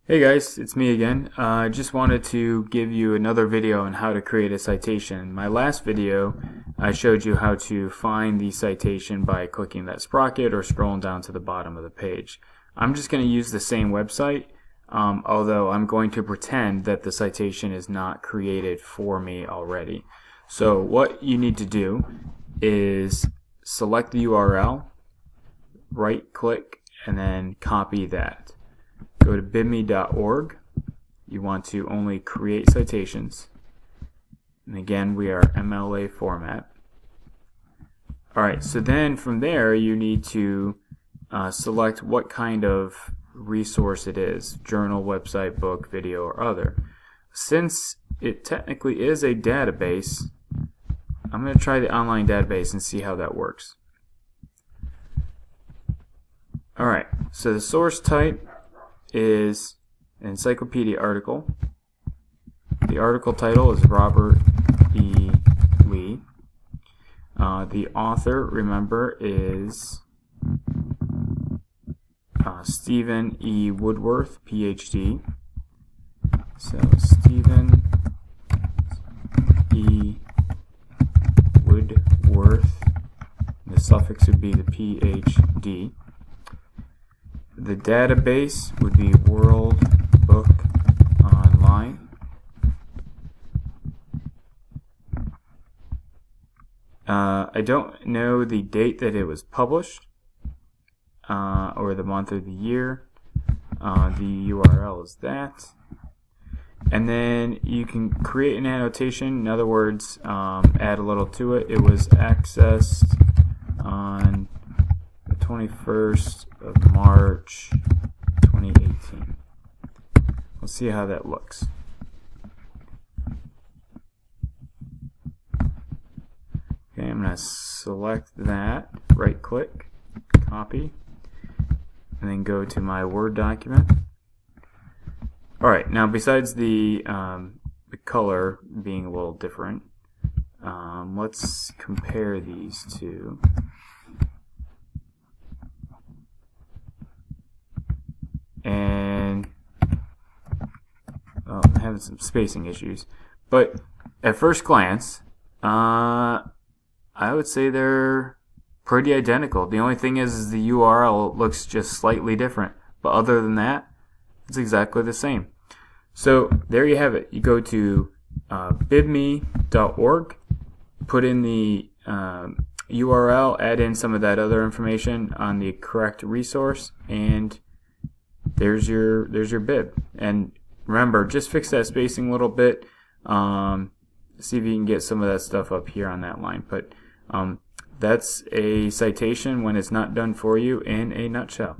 Hey guys, it's me again. I just wanted to give you another video on how to create a citation. In my last video, I showed you how to find the citation by clicking that sprocket or scrolling down to the bottom of the page. I'm just going to use the same website, although I'm going to pretend that the citation is not created for me already. So what you need to do is select the URL, right click, and then copy that. Go to bibme.org. You want to only create citations. And again, we are MLA format. Alright, so then from there you need to select what kind of resource it is. Journal, website, book, video, or other. Since it technically is a database, I'm going to try the online database and see how that works. Alright, so the source type is an encyclopedia article. The article title is Robert E. Lee. The author, remember, is Stephen E. Woodworth, PhD. So Stephen E. Woodworth. The suffix would be the PhD. The database would be World Book Online. I don't know the date that it was published, or the month or the year. The URL is that. And then you can create an annotation. In other words, add a little to it. It was accessed on the 21st of March 2018. We'll see how that looks. Okay, I'm going to select that, right click, copy, and then go to my Word document. Alright, now besides the color being a little different, let's compare these two. And I'm having some spacing issues, but at first glance I would say they're pretty identical. The only thing is the URL looks just slightly different, but other than that it's exactly the same. So there you have it. You go to bibme.org, put in the URL, add in some of that other information on the correct resource, and there's your bib. And remember, just fix that spacing a little bit. See if you can get some of that stuff up here on that line. But that's a citation when it's not done for you in a nutshell.